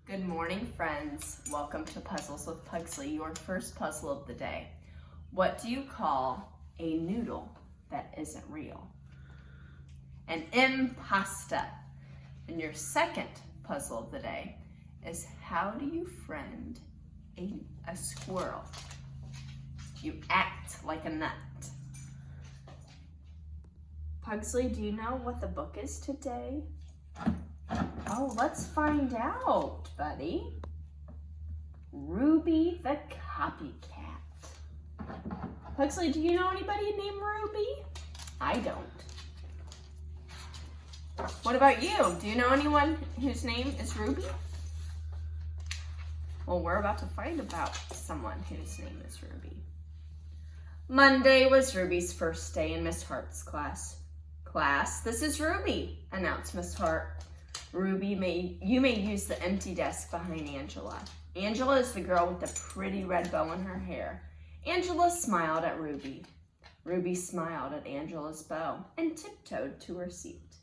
Good morning, friends. Welcome to Puzzles with Pugsley, your first puzzle of the day. What do you call a noodle that isn't real? An impasta. And your second puzzle of the day is how do you friend a squirrel? You act like a nut. Pugsley, do you know what the book is today? Oh, let's find out, buddy. Ruby the Copycat. Pugsley, do you know anybody named Ruby? I don't. What about you? Do you know anyone whose name is Ruby? Well, we're about to find about someone whose name is Ruby. Monday was Ruby's first day in Miss Hart's class. Class, this is Ruby, announced Miss Hart. Ruby, you may use the empty desk behind Angela. Angela is the girl with the pretty red bow in her hair. Angela smiled at Ruby. Ruby smiled at Angela's bow and tiptoed to her seat.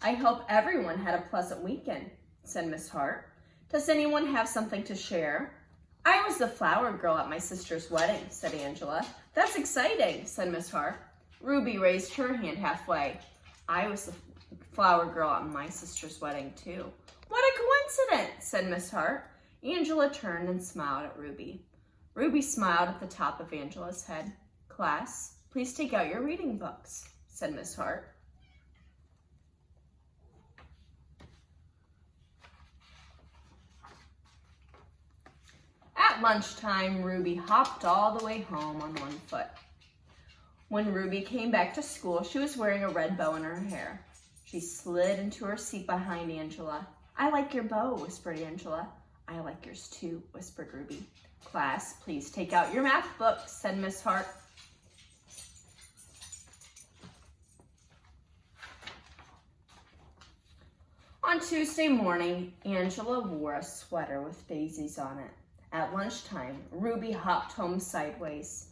I hope everyone had a pleasant weekend, said Miss Hart. Does anyone have something to share? I was the flower girl at my sister's wedding, said Angela. That's exciting, said Miss Hart. Ruby raised her hand halfway. I was the flower girl at my sister's wedding, too. What a coincidence, said Miss Hart. Angela turned and smiled at Ruby. Ruby smiled at the top of Angela's head. Class, please take out your reading books, said Miss Hart. At lunchtime, Ruby hopped all the way home on one foot. When Ruby came back to school, she was wearing a red bow in her hair. She slid into her seat behind Angela. I like your bow, whispered Angela. I like yours too, whispered Ruby. Class, please take out your math books, said Miss Hart. On Tuesday morning, Angela wore a sweater with daisies on it. At lunchtime, Ruby hopped home sideways.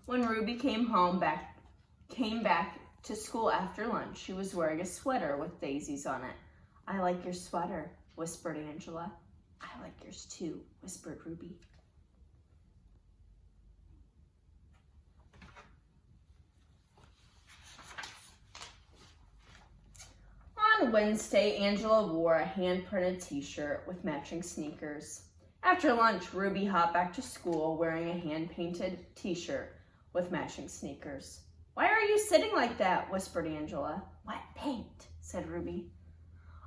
When Ruby came back to school after lunch, she was wearing a sweater with daisies on it. I like your sweater, whispered Angela. I like yours too, whispered Ruby. On Wednesday, Angela wore a hand-printed t-shirt with matching sneakers. After lunch, Ruby hopped back to school wearing a hand-painted t-shirt with matching sneakers. Why are you sitting like that? Whispered Angela. Wet paint, said Ruby.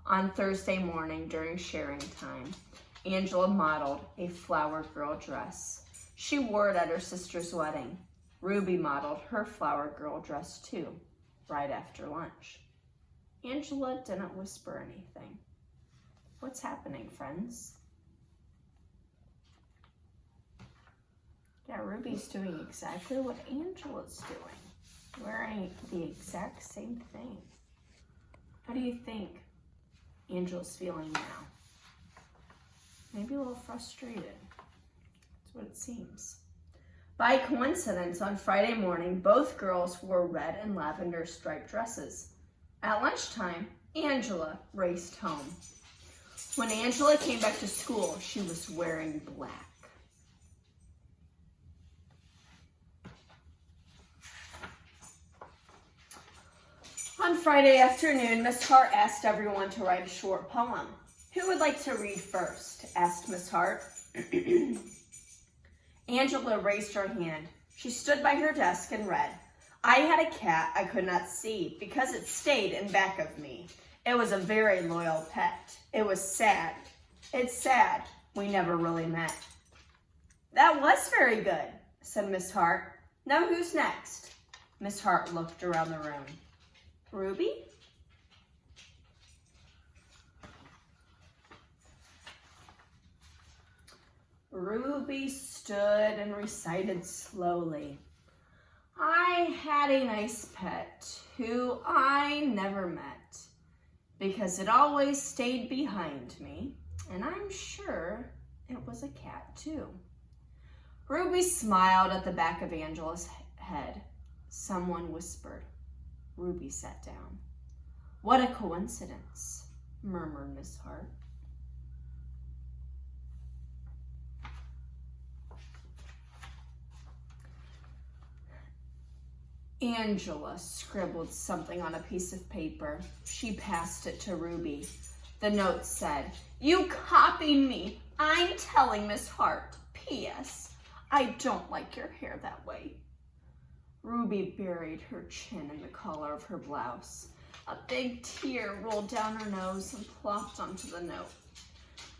On Thursday morning during sharing time, Angela modeled a flower girl dress. She wore it at her sister's wedding. Ruby modeled her flower girl dress too, right after lunch. Angela didn't whisper anything. What's happening, friends? Yeah, Ruby's doing exactly what Angela's doing, wearing the exact same thing. How do you think Angela's feeling now? Maybe a little frustrated. That's what it seems. By coincidence, on Friday morning, both girls wore red and lavender striped dresses. At lunchtime, Angela raced home. When Angela came back to school, she was wearing black. On Friday afternoon, Miss Hart asked everyone to write a short poem. Who would like to read first? Asked Miss Hart. Angela raised her hand. She stood by her desk and read, I had a cat I could not see because it stayed in back of me. It was a very loyal pet. It was sad. It's sad we never really met. That was very good, said Miss Hart. Now who's next? Miss Hart looked around the room. Ruby? Ruby stood and recited slowly. I had a nice pet who I never met because it always stayed behind me, and I'm sure it was a cat too. Ruby smiled at the back of Angela's head. Someone whispered. Ruby sat down. What a coincidence, murmured Miss Hart. Angela scribbled something on a piece of paper. She passed it to Ruby. The note said, You copied me. I'm telling Miss Hart. P.S. I don't like your hair that way. Ruby buried her chin in the collar of her blouse. A big tear rolled down her nose and plopped onto the note.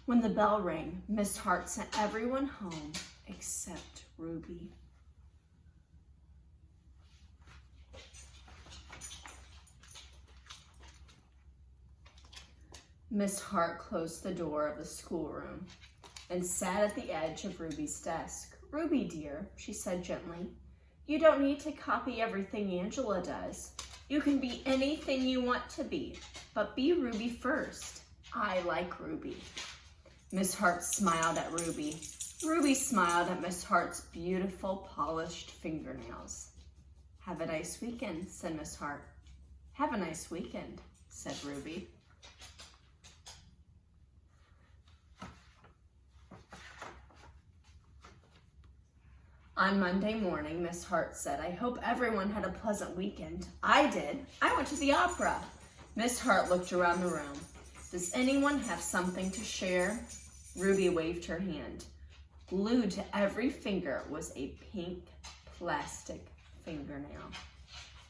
When the bell rang, Miss Hart sent everyone home except Ruby. Miss Hart closed the door of the schoolroom and sat at the edge of Ruby's desk. Ruby, dear, she said gently, you don't need to copy everything Angela does. You can be anything you want to be, but be Ruby first. I like Ruby. Miss Hart smiled at Ruby. Ruby smiled at Miss Hart's beautiful, polished fingernails. Have a nice weekend, said Miss Hart. Have a nice weekend, said Ruby. On Monday morning, Miss Hart said, I hope everyone had a pleasant weekend. I did. I went to the opera. Miss Hart looked around the room. Does anyone have something to share? Ruby waved her hand. Glued to every finger was a pink plastic fingernail.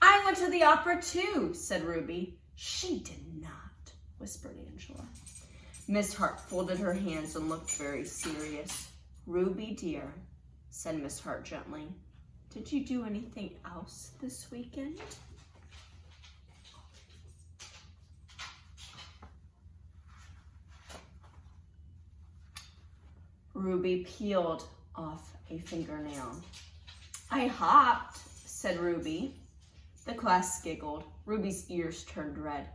I went to the opera too, said Ruby. She did not, whispered Angela. Miss Hart folded her hands and looked very serious. Ruby, dear, said Miss Hart gently, did you do anything else this weekend? Ruby peeled off a fingernail. I hopped, said Ruby. The class giggled. Ruby's ears turned red.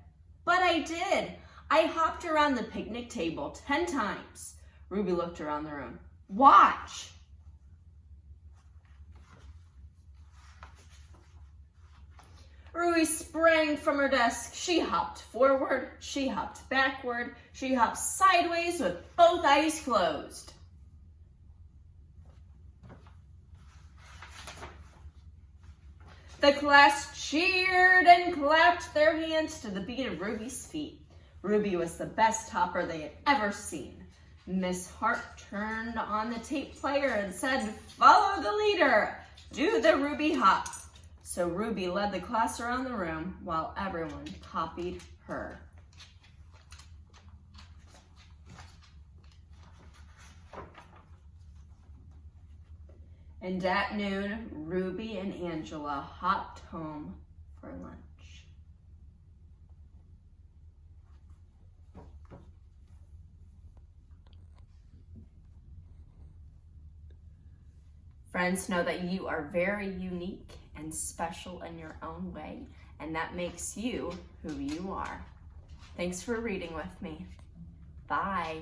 But I did. I hopped around the picnic table 10 times. Ruby looked around the room. Watch. Ruby sprang from her desk. She hopped forward, she hopped backward, she hopped sideways with both eyes closed. The class cheered and clapped their hands to the beat of Ruby's feet. Ruby was the best hopper they had ever seen. Miss Hart turned on the tape player and said, follow the leader, do the Ruby hop. So Ruby led the class around the room while everyone copied her. And at noon, Ruby and Angela hopped home for lunch. Friends, know that you are very unique and special in your own way, and that makes you who you are. Thanks for reading with me. Bye.